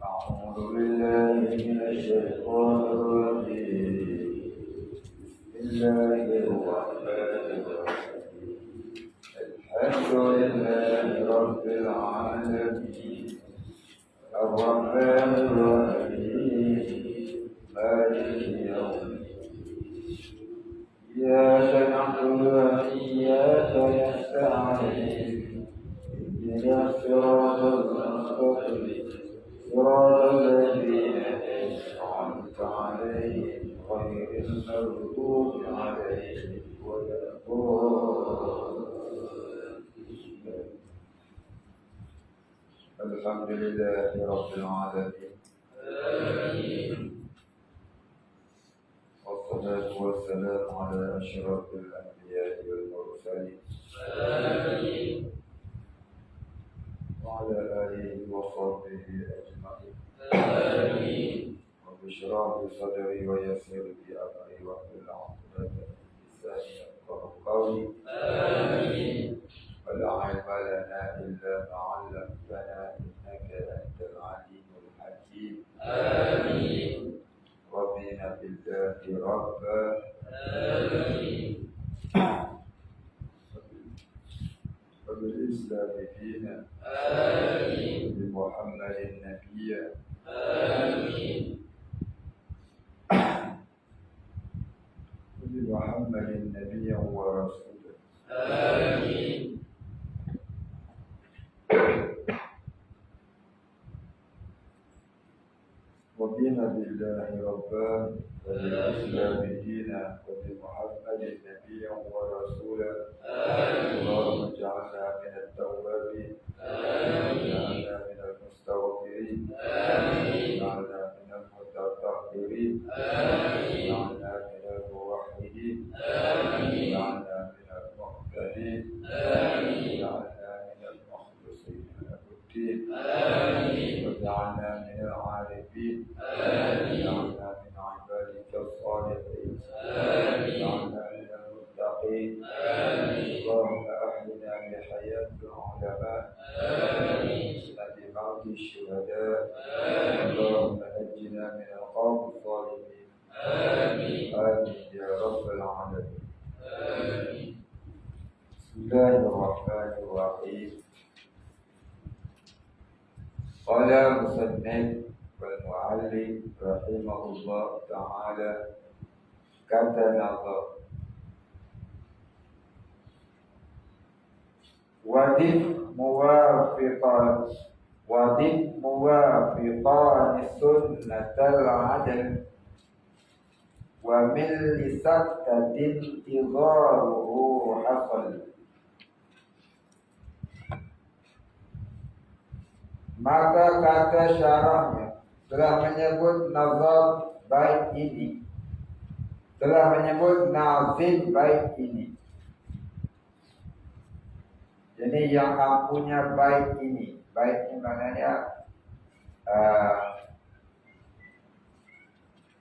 أعوذ بالله من الشيطان الرجيم بسم الله الرحمن الرحيم الحمد لله رب العالمين الرحمن الرحيم مالك يوم الدين إياك نعبد وإياك نستعين اهدنا الصراط المستقيم صراط الذين أنعمت عليهم غير المغضوب عليهم ولا الضالين. الحمد لله رب العالمين والصلاة والسلام على أشرف الأنبياء والمرسلين وعلى آله وصحبه أجمعين. رب اشرح لي صدري ويسر لي أمري واحلل عقدة من لساني يفقهوا قولي. ولا علم لنا إلا ما علمتنا إنك أنت العليم الحكيم. رضينا بالله ربا وبالإسلام دينا وبمحمد نبيا وبمحمد نبيا ورسولا رضينا بالله ربا وبالإسلام دينا وبمحمد نبيا ورسولا. اللهم اجعلنا من التوابين واجعلنا من المستغفرين واجعلنا من المتطهرين واجعلنا من الموحدين واجعلنا من المهتدين واجعلنا من المخلصين له الدين واجعلنا من العارفين واجعلنا من عبادك الصالحين واجعلنا من المتقين. اللهم أحينا بحياة العلماء بموت الشهداء. اللهم نجنا من القوم الظالمين. آمين يا رب العالمين. بسم الله الرحمن الرحيم. قال المصنف والمعلم رحمه الله تعالى كتنظر وذف موافقان سنة العدل ومن لسكتة انتظاره حصل. Maka kata syarahnya telah menyebut nazam bait ini, telah menyebut nazim bait ini. Jadi yang punya bait ini, bait ini maknanya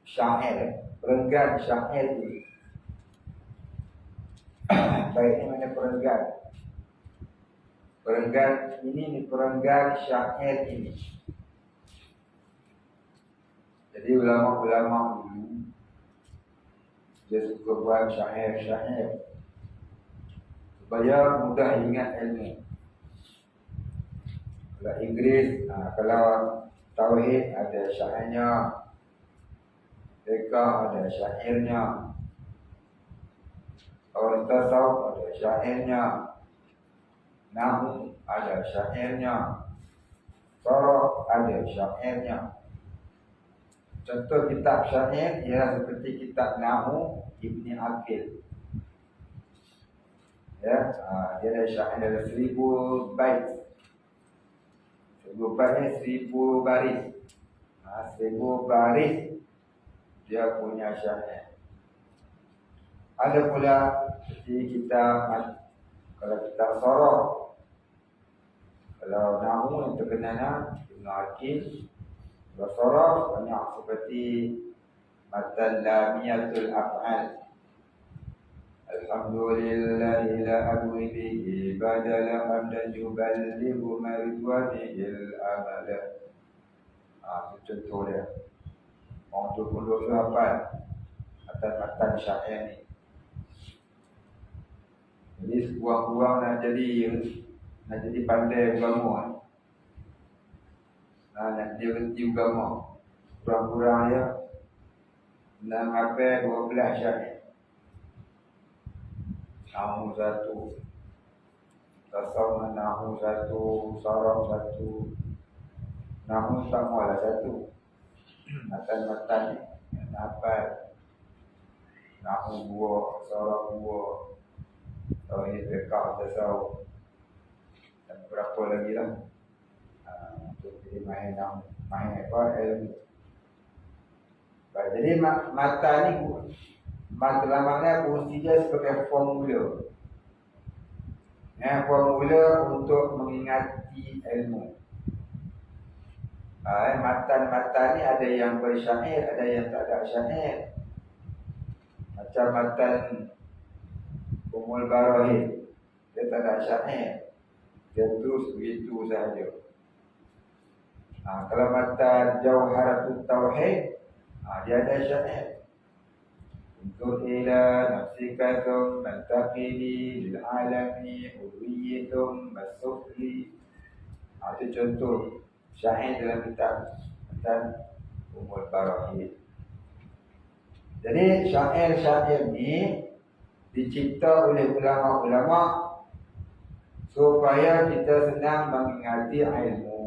syair, perenggan syair ini. Bait ini maknanya perenggan. Perenggan ini perenggan syair ini. Jadi ulama-ulama dulu dia suka buat syair-syair supaya mudah ingat ilmu. Kalau Inggris, kalau tauhid ada syairnya, fiqh ada syairnya, kalau tasawuf ada syairnya, nahwu ada syairnya, soroh ada syairnya. Contoh kitab syair ialah seperti kitab nahwu Ibni Aqil. Ya, dia ada syair ada 1000 bait. 1000 baitnya 1000 baris. 1000 baris dia punya syair. Ada pula seperti kitab, kalau kitab soroh, kalau nahwu yang terkenal Ibn Aqil. Kalau soroh banyak seperti Matan Lamiyatul Af'al Alhamdulillahi la adwi bihi badala hamdan yuballighu maridwanihil amala. Itu contoh dia. Orang tu pun dua hafal atas matan syair ni. Jadi sekurang-kurang nak jadi pandai agama. Nak dia reti agama. Kurang-kurang ya nak hafal 12 syair. Nahu satu, tasawuf nahu satu, saraf satu, nahu sama lah satu. Matan-matan ni hafal. Nahu 2, saraf 2, tauhid fiqh tasawuf. Dan berapa lagi lah. Untuk jadi main apa ilmu. Jadi mata ni dalam makna fungsi dia sebagai formula. Formula untuk mengingati ilmu. Matan ni ada yang bersyair, ada yang tak ada syair. Macam matan Umul Barahid, dia tak ada syair. Dia terus begitu sahaja. Kalau matan Jauharatul Tauhid, dia ada syair. Untuk ila nafsika thumma taqili lil alami uwiyatum masufli. Itu contoh syair dalam kitab dan Umul Barahid. Jadi syair-syair ni dicipta oleh ulama-ulama supaya kita senang mengingati ilmu.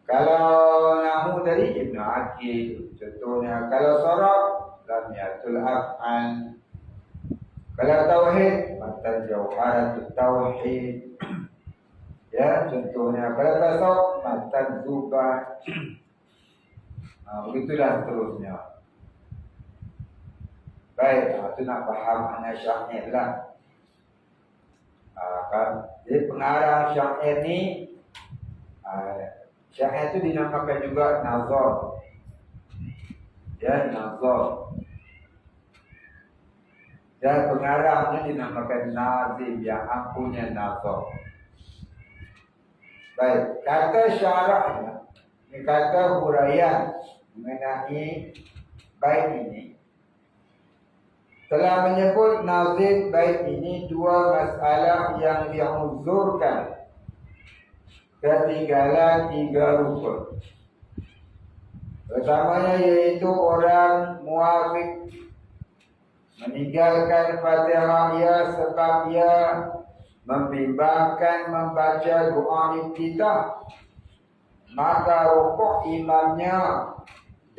Kalau nahu dari Ibn Aqil contohnya, kalau saraf Lamiyatul Af'an, kalau tauhid matan Jauharatul Tauhid. Ya, contohnya kalau tasawuf matan Zubat. Begitulah seterusnya. Baik, itu nak faham makna syair lah. Jadi pengarang syair ni, syair itu dinamakan juga nazar. Ya, nazar. Dan pengarangnya dinamakan nazim, yang ampunya nazar. Baik, kata syarahnya, ini kata huraian mengenai bait ini, telah menyebut nazim bait ini dua masalah yang diuzurkan, ketinggalan 3 rukun. Pertamanya yaitu orang muafik meninggalkan Fatihah sebab ia membimbangkan membaca doa iftitah, maka rukuk imamnya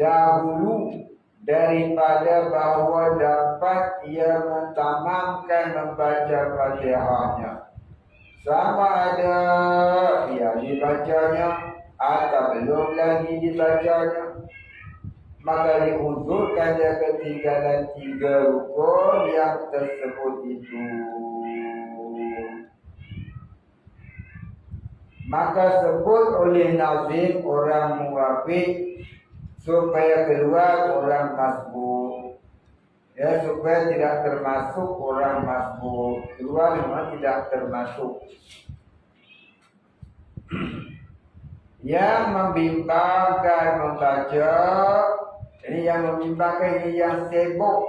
dahulu daripada bahawa dapat ia mentamamkan membaca Fatihahnya. Sama ada ia dibacanya atau belum lagi dibacanya, maka diuzurkan dia ketinggalan 3 rukun yang tersebut itu. Maka sebut oleh nazim orang muwafiq supaya keluar orang masbuk. Ya, supaya tidak termasuk orang masbuk. Keluar memang tidak termasuk. Yang membimbangkan membaca, ini yang membimbangkan, ini yang sibuk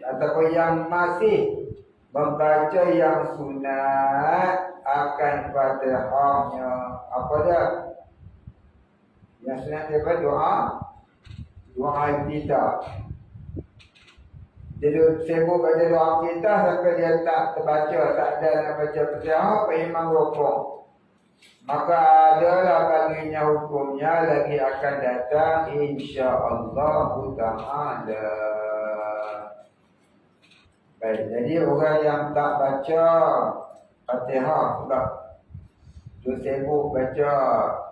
ataupun yang masih membaca yang sunat akan Fatihahnya. Apa dia? Yang sunat dia doa iftitah. Jadi sibuk baca doa iftitah sampai dia tak terbaca, tak ada nak baca Fatihah, imam rukuk. Maka adalah baginya hukumnya lagi akan datang insya-Allah ta'ala. Baik, jadi orang yang tak baca Fatihah sebab dia sibuk baca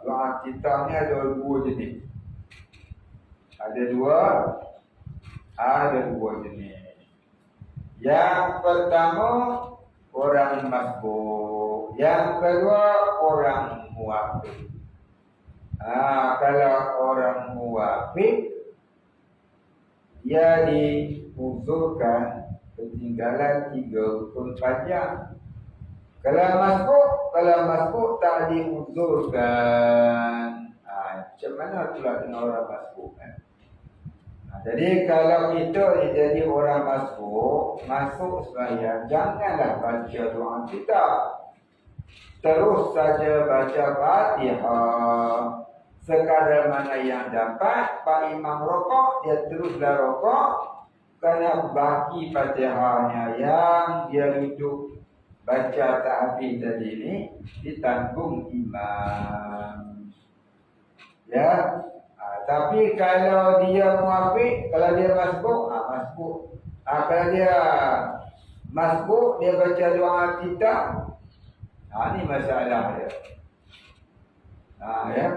doa iftitah ni ada 2 jenis. Ada dua jenis. Yang pertama orang masbuk, yang kedua orang muwafiq. Kalau orang muwafiq, ia diuzurkan ketinggalan 34 jam. Kalau masbuk tak diuzurkan. Macam mana pula dengan orang masbuk kan? Jadi kalau kita ni jadi orang masuk sembahyang, janganlah baca doa kita. Terus saja baca Fatihah. Sekadar mana yang dapat, Pak Imam rokok, dia teruslah rokok. Kerana baki Fatihahnya yang dia duduk baca tak habis tadi ni, ditanggung imam. Ya. Tapi kalau dia muafiq, kalau dia masbuk, masbuk. Kalau dia masbuk, dia baca doa kita. Ni masalah dia. Ya.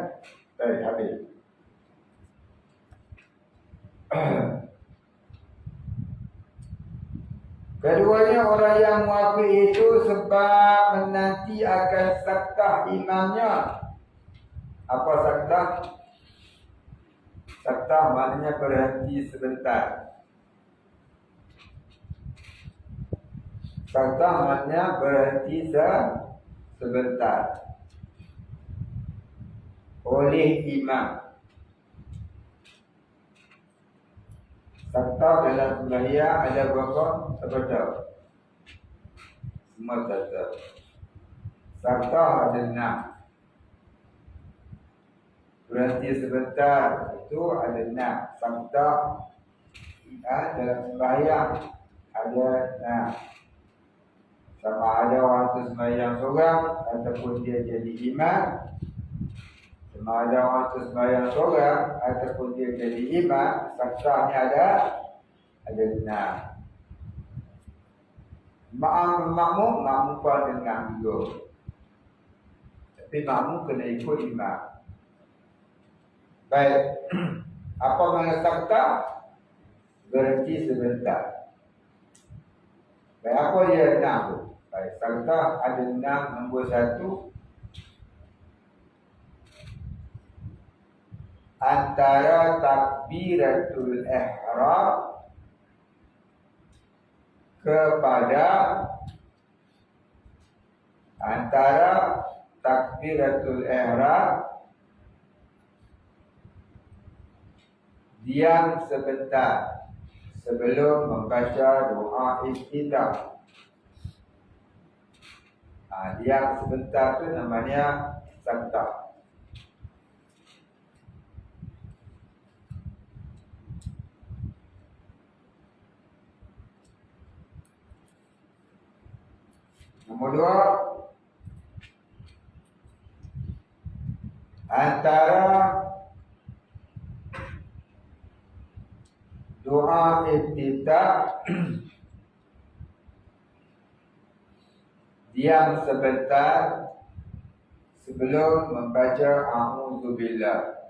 Baik, habis. Keduanya orang yang muafiq itu sebab nanti akan saktah imamnya. Apa saktah? Saktah maknanya berhenti sebentar. Saktah maknanya berhenti sebentar oleh imam. Saktah dalam sembahyang ada berapa? Tahu? Semua tahu. Saktah ada 6. Berhenti sebentar itu ada 6. Saktah dalam sembahyang ada 6. Sama ada orang tu sembahyang seorang ataupun dia jadi imam. Sama ada orang tu sembahyang seorang ataupun dia jadi imam, saktahnya ada 6. Makmum pun dengan juga. Tapi makmum kena ikut imam. Baik. Apa makna saktah? Berhenti sebentar. Baik, apa dia 6 tu? Baik, saktah ada 6. Nombor 1, antara takbiratul ihram kepada diam sebentar sebelum membaca doa iftitah. Diam sebentar tu namanya saktah. Nombor 2, antara doa iftitah diam sebentar sebelum membaca a'udzubillah.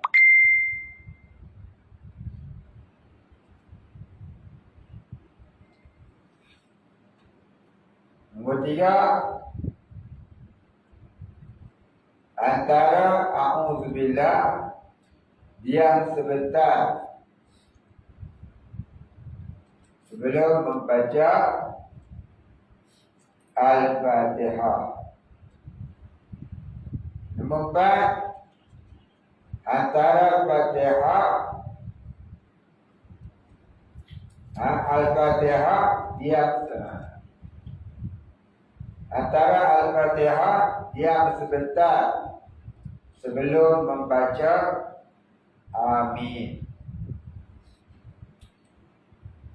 Nombor 3, antara a'udzubillah diam sebentar sebelum membaca Al-Fatihah. Nombor 4, antara Fatihah Al-Fatihah diam antara Al-Fatihah diam sebentar sebelum membaca Amin.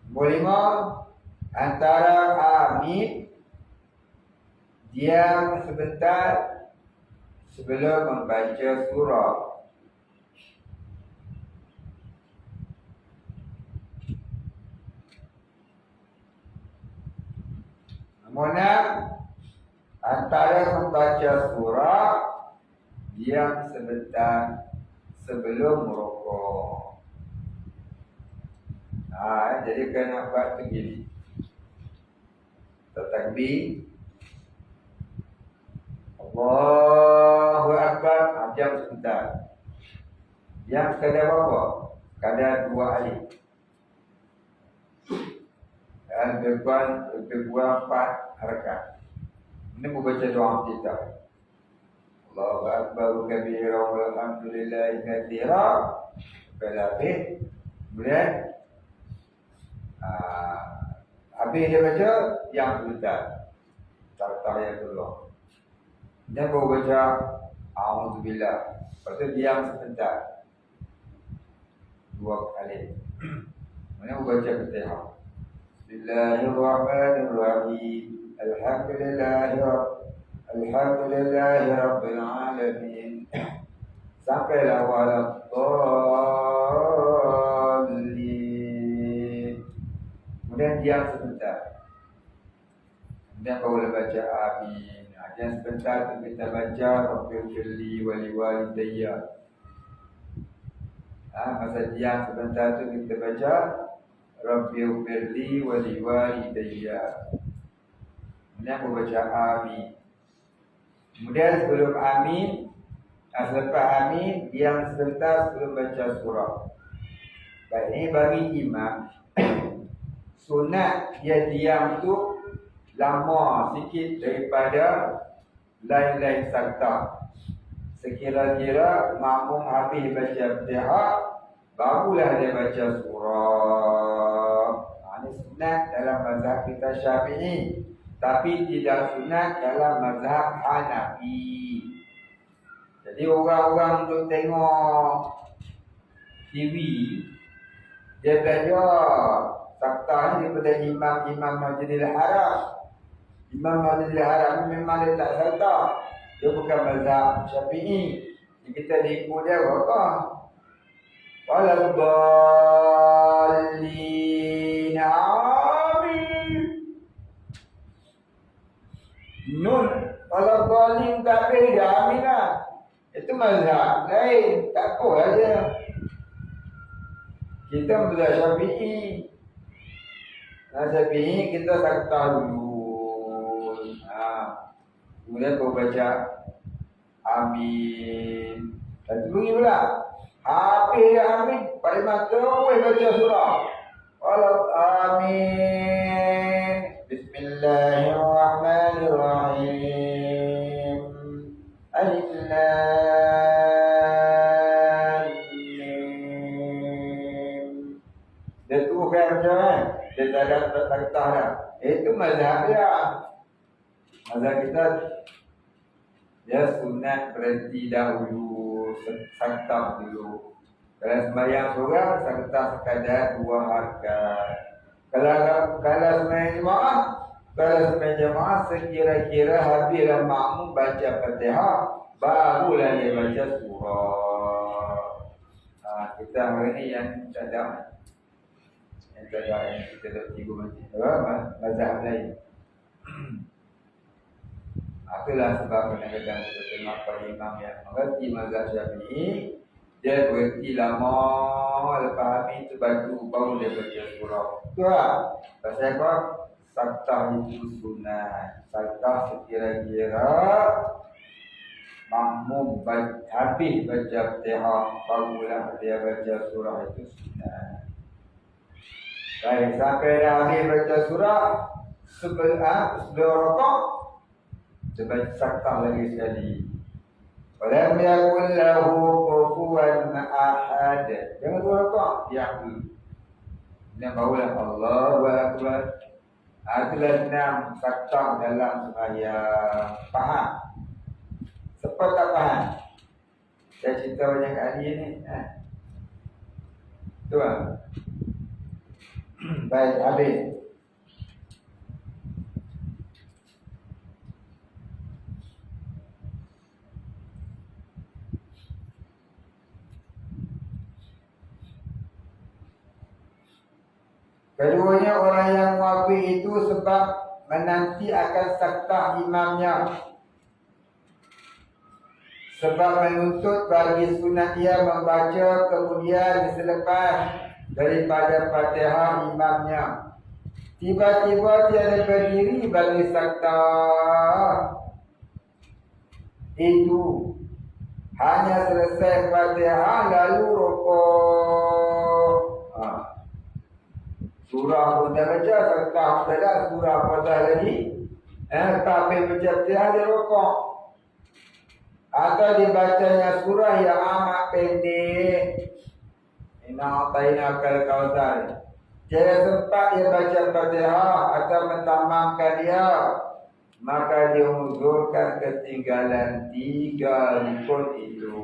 Nombor 5, antara Amin diam sebentar sebelum membaca surah. Nombor 6, antara membaca surah diam sebentar sebelum merokok. Jadi kena buat begini. Takbir, Allahu Akbar, diam sebentar. Diam sekadar berapa? Kadar 2 alif. Al-Baqarah lebih kurang 4 harakat. Ini membaca doa kita. Allahu Akbar kabira walhamdulillahi katsira. Berlapis. Kemudian habis dia baca yang sebentar. Tahiyatullah. Dan baru baca A'udzubillah. Lepas tu diam sebentar. 2 kali. Kemudian baca Fatihah. Bismillahirrahmanirrahim. Alhamdulillahi Rabbil Alamin. Sampailah waladdallin. Kemudian diam sebentar. Kemudian baru baca amin. Dan sebentar kita baca Rabbighfirli wa liwalidayya. Masa diam sebentar tu kita baca Rabbighfirli wa liwalidayya. Kemudian baca amin. Kemudian sebelum amin, selepas amin, diam sebentar sebelum baca surah. Baik, ini bagi imam. Sunat dia diam tu lama sikit daripada lain-lain serta. Sekira-kira makmum habis baca Fatihah, barulah dia baca surah. Ini sunat dalam mazhab kita Syafi'i, tapi tidak sunat dalam mazhab Hanafi. Jadi orang-orang untuk tengok TV, dia belajar sakta ni daripada imam Masjidil Haram. Imam Masjidil Haram memang dia tak sakta. Dia bukan mazhab Syafi'i. Kita ikut dia apa? Waladdallin. Amin. Nun. Waladdallin tak beda. Amin lah. Itu mazhab lain. Tak apa aja. Kita mazhab Syafi'i. Syafi'i kita sakta dulu. Kemudian kau baca amin. Dan bunyi pula. Habis dia amin. Pada masa terus baca surah. Amin. Bismillahirrahmanirrahim. Alif Lam Mim. Dia teruskan macam mana? Dia tak ada tak dah. Itu mazhab dia. Mazhab kita dia sunat berhenti dahulu, sakta dulu. Kalau sembahyang seorang, sakta sekadar 2 rakaat. Kalau sembahyang jemaah, sekira-kira habislah makmum baca Fatihah, barulah dia baca surah. Kita hari ni yang tak ada, yang kita dah tiga masjid. Mazhab lain. Itulah sebab kadang-kadang kita tengok para imam yang mengerti mazhab Syafi'i, dia berhenti lama, lepas habis tu baru dia baca surah. Itu lah. Pasal apa? Sakta itu sunat. Sakta sekira-kira makmum habis baca Fatihah, barulah dia baca surah, itu sunat. Baik, sampai dah habis baca surah, sebelum rakaat sebab sakta lagi sekali. Walam yakul lahu kufuwan ahad. Jangan lupa rakaat dia tu. Dan barulah Allahu Akbar. Itulah 6 sakta dalam sembahyang. Faham? Siapa tak faham? Saya cerita banyak kali ni. Tu lah. Baik, habis. Keduanya orang yang muafik itu sebab menanti akan sakta imamnya. Sebab menuntut bagi sunat ia membaca kemudian selepas daripada Fatihah imamnya. Tiba-tiba tiada berdiri bagi sakta itu. Hanya selesai Fatihah lalu rukuk. Surah pun dah baca, serta pun dah surah pun dah lagi. Tapi baca dia rokok. Atau dibacanya surah yang amat pendek. Inna ataina kal kautsar. Jika sempat dia baca Fatihah atau mentamamkan dia, maka dia menguzurkan ketinggalan 3 rukun itu.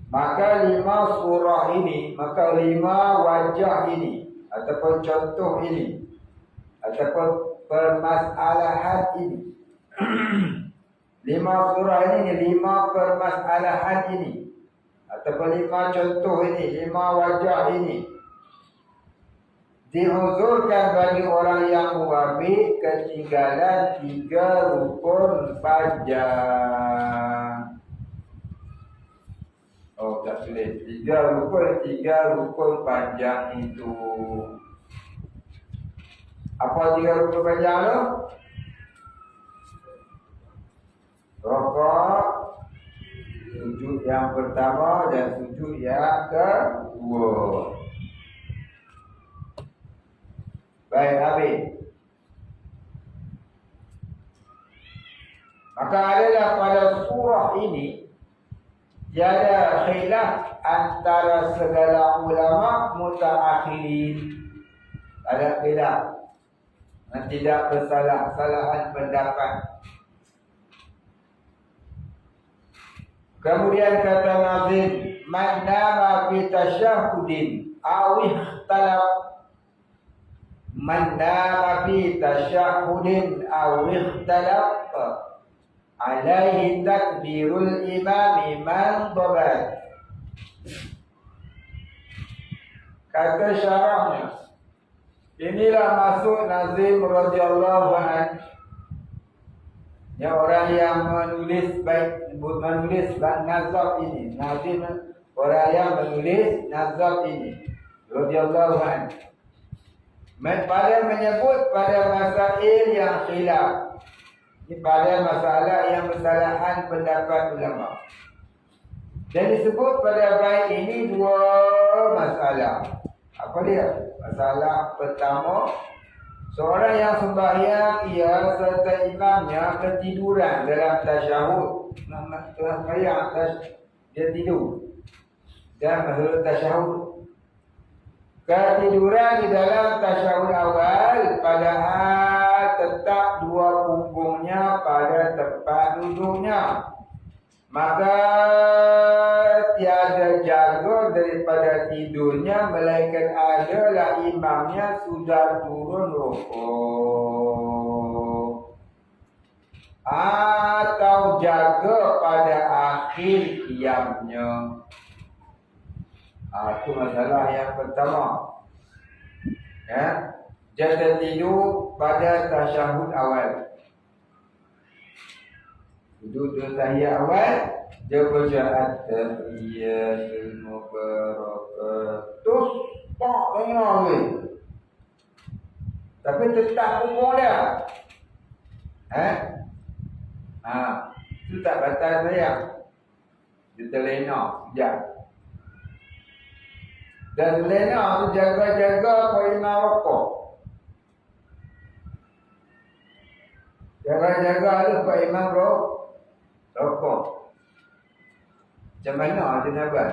Maka 5 surah ini, maka 5 wajah ini, ataupun contoh ini, ataupun permasalahan ini. 5 surah ini, 5 permasalahan ini, ataupun 5 contoh ini, 5 wajah ini, dihuzurkan bagi orang yang muwafiq ketinggalan 3 rukun panjang. Oh, tak tulis 3 rukun panjang itu. Apa 3 rukun panjang tu? Rokok, sujud yang pertama dan sujud yang kedua. Baik, habis. Maka adalah pada surah ini tiada khilaf antara segala ulama mutaakhirin. Ada khilaf. Dan tidak bersalah-salahan pendapat. Kemudian kata Nazim, man nama fi tasyahudin aw ikhtalaf, man nama fi tasyahudin aw ikhtalaf alaihi takbirul imami man dhabat. Kata syarahnya, inilah maksud Nazim radhiyallahu anhu, yang orang yang menulis nazab ini. Nazim orang yang menulis nazab ini radhiyallahu anhu, pada menyebut pada masail yang khilaf, pada masalah yang bersalahan pendapat ulama. Dan disebut pada bait ini 2 masalah. Apa dia? Masalah pertama, seorang yang sembahyang ia serta imamnya ketiduran dalam tasyahud. Sembahyang dia tidur dan masalah tasyahud. Ketiduran di dalam tasyahud awal, padahal tetap 2 punggungnya pada tempat duduknya, maka tiada jaga daripada tidurnya, melainkan adalah imamnya sudah turun rukuk atau jaga pada akhir qiyamnya. Itu masalah yang pertama. Ya, jatuh tidur pada tasyahud awal. Duduk di tahiyat awal, dia baca at-tahiyatul mubarakatuh. Tak dengar weh. Tapi tetap umur dia. Itu tak batal saya. Dia terlena sekejap. Dan terlena tu jaga-jaga imam rokok. Jaga-jaga tu imam rokok. Macam mana dia nak buat?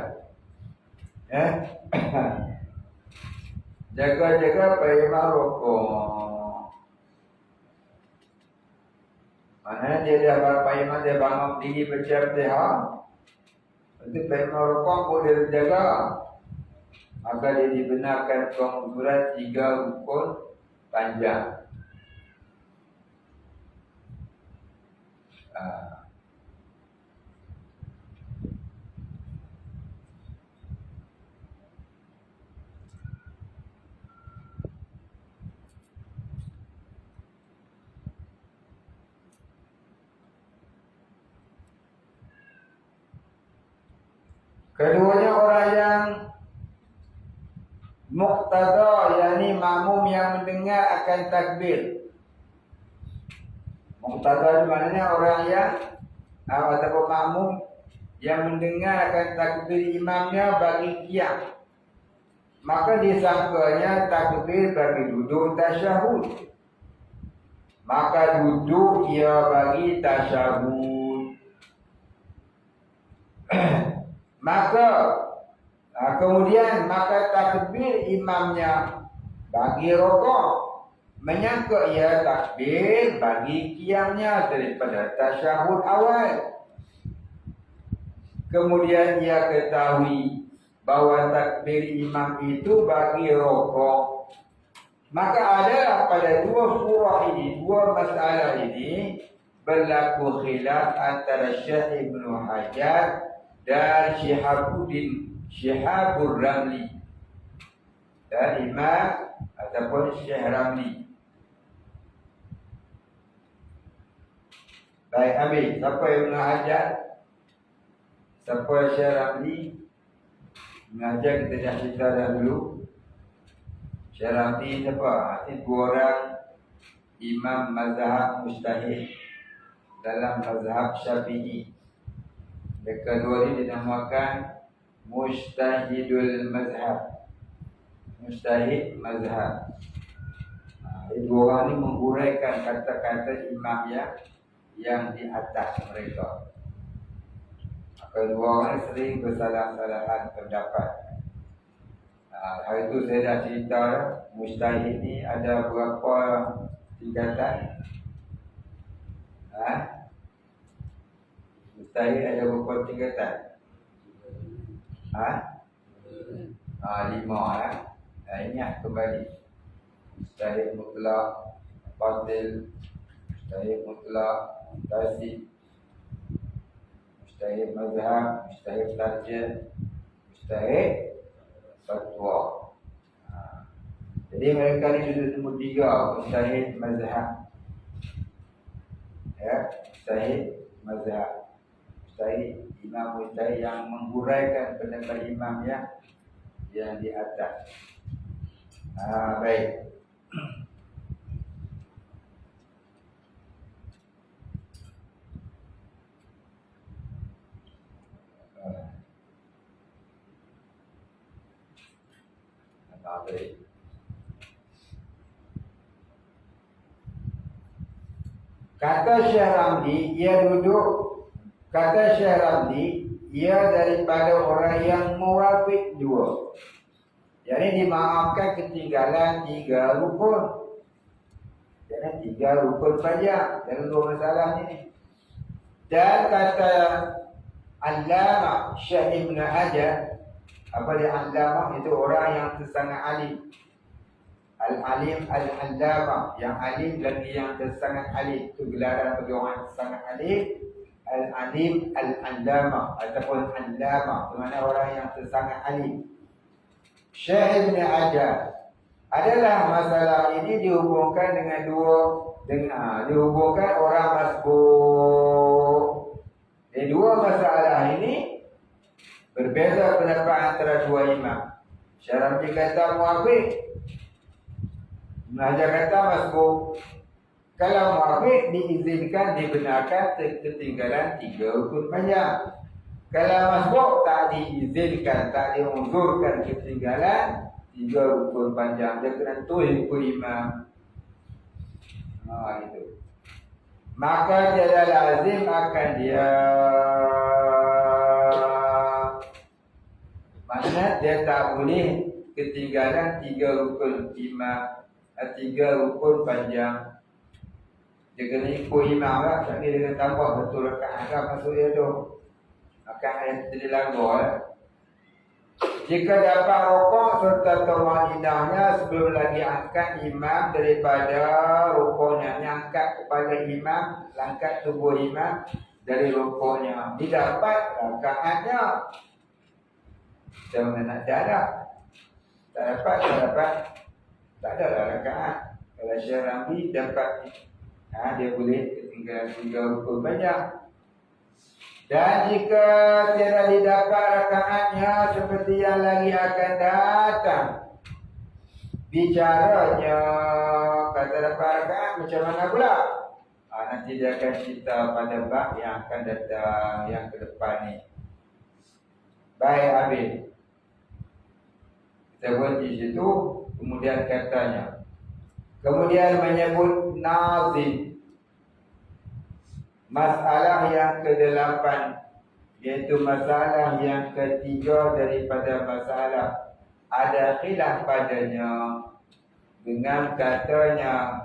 Jaga-jaga imam rokok. Mana dia dah imam dia bangun diri baca Fatihah. Nanti imam rokok pun dia jaga. Maka dia dibenarkan penguzuran 3 rukun panjang. Keduanya orang yang muqtada, yakni makmum yang mendengar akan takbir. Muqtada maknanya orang yang ataupun makmum yang mendengar akan takbir imamnya bagi qiyam. maka disangkanya takbir bagi duduk tasyahud. Maka duduk ia bagi tasyahud. Maka kemudian maka takbir imamnya bagi rokok, menyangka ia takbir bagi qiyamnya daripada tasyahud awal. Kemudian ia ketahui bahawa takbir imam itu bagi rokok. Maka adalah pada dua surah ini, dua masalah ini berlaku khilaf antara Syekh Ibnu Hajar dan Syihabur Ramli dan Imam ataupun Syekh Ramli. Baik, habis. Siapa Ibnu Hajar? Siapa Syekh Ramli? Ibnu Hajar kita dah cerita dahulu. Syekh Ramli siapa? Ini dua orang imam mazhab mujtahid dalam mazhab Syafi'i. Mereka dua ini dinamakan Mujtahidul Mazhab. Mujtahid Mazhab. Dua orang ini menghuraikan kata-kata imam yang di atas mereka. Maka dua orang sering bersalah-salahan pendapat. Hari itu saya dah cerita mujtahid ni ada berapa tingkatan? Mujtahid ada berapa tingkatan? 5 ingat kembali. Mujtahid mutlak, batil, mujtahid mutlak, mutasib, mujtahid mazhab, mujtahid tarjih, mujtahid fatwa. Jadi mereka ni duduk nombor 3, mujtahid mazhab. Ya, mujtahid mazhab. Mujtahid, imam mujtahid yang menghuraikan pendapat imam yang di atas. Baik. Baik. Kata Syekh Ramli, ia duduk. Kata Syekh Ramli, ia daripada orang yang muwafiq dua. Jadi dimaafkan ketinggalan 3 rukun. Jadi 3 rukun saja dalam dua masalah ini. Dan kata Allamah Syekh Ibn Hajar, apa dia Allamah? Itu orang yang sangat alim. Al-alim al-allamah, yang alim lagi yang sangat alim. Itu gelaran bagi orang yang sangat alim. Al-alim al-allamah ataupun allamah, bermakna orang yang sangat alim. Syekh Ibn Hajar adalah masalah ini dihubungkan dengan dihubungkan orang masbuk. Di dua masalah ini berbeza pendapat antara dua imam. Syekh Ramli kata muwafiq, Ibn Hajar kata masbuk. Kalau muwafiq diizinkan, dibenarkan ketinggalan 3 rukun panjang. Kalau masbuk tak diizinkan, tak diunzurkan ketinggalan 3 rukun panjang. Dia kena ikut imam. Itu. Maka dia lazim akan dia. Maksudnya dia tak boleh ketinggalan 3 rukun imam, 3 rukun panjang. Dia kena ikut imam lah. Tak boleh dengan tambah betul rakaat masuk dia tu. Akan ayat jadi langgar. Jika dapat rokok serta tawaninahnya sebelum lagi angkat imam daripada rokoknya, angkat kepada imam, angkat tubuh imam dari rokoknya, didapat rakaatnya. Jangan nak darah. Tak dapat. Tak ada lah rakaat. Kalau Syekh Ramli dapat, dia boleh ketinggalan 3 rukun banyak. Dan jika tidak didapat rakaatnya seperti yang lagi akan datang, bicaranya kata dapat rakaat macam mana pula? Nanti dia akan cerita pada bab yang akan datang, yang ke depan ni. Baik, habis. Tersebut di situ. Kemudian katanya, kemudian menyebut nazim. Masalah yang ke-8, yaitu masalah yang ketiga daripada masalah ada khilaf padanya dengan katanya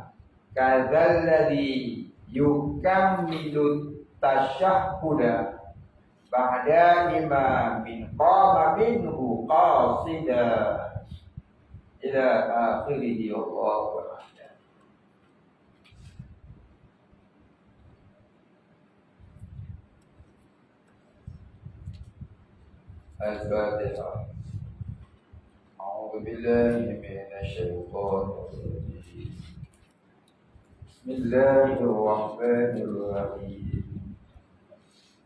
kadzalladzi yukammilu tasyahhuda ba'da imamin qama minhu qasida ila akhirih. Allahu a'lam. Al-Fatihah. A'udzu billahi minasyaitonir rajim. Bismillahirrahmanirrahim.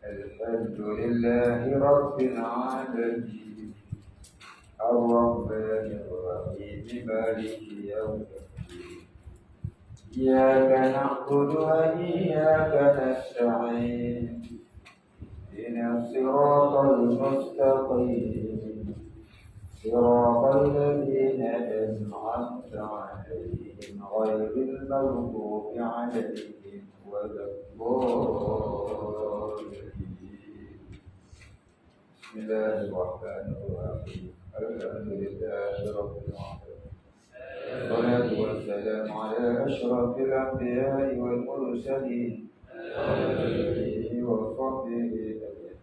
Alhamdulillahi rabbil alamin. Ar-Rahmanir Rahim. Maliki yaumiddin. Iyyaka na'budu wa iyyaka nasta'in. Ihdinas siratal mustaqim. Siratal ladzina an'amta 'alaihim ghairil maghdubi 'alaihim waladdallin. Bismillahirrahmanirrahim. Alhamdulillahi rabbil alamin. Wassalatu wassalamu ala asyrafil anbiya'i wal mursalin alihi wa sahbihi ajma'in.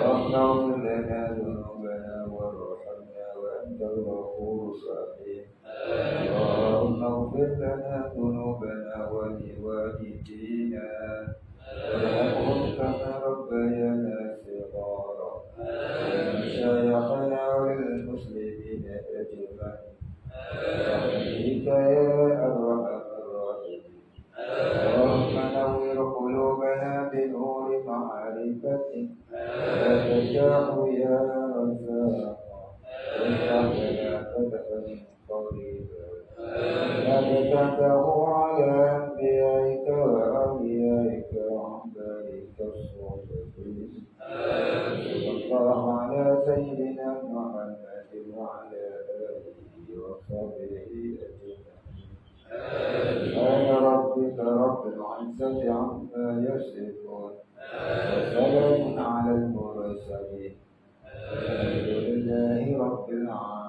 Allahumma ighfir lana dhunubana warhamna wa antal ghafurur rahim. Allahumma ighfir lana dhunubana wa liwalidina warhamhum kama rabbayana shighara. مشايخنا وللمسلمين أجمعين برحمتك يا أرحم الراحمين. اللهم نور قلوبنا بنور معرفتك فتشاء يا رزاق وافتح لنا فتحا قريبا فتحته على أنبيائك وأوليائك وعبادك الصالحين. صلى الله على سيدنا محمد وعلى آله وصحبه أجمعين. سبحان ربك رب العزة عما يصفون وسلام على المرسلين. الحمد لله رب العالمين.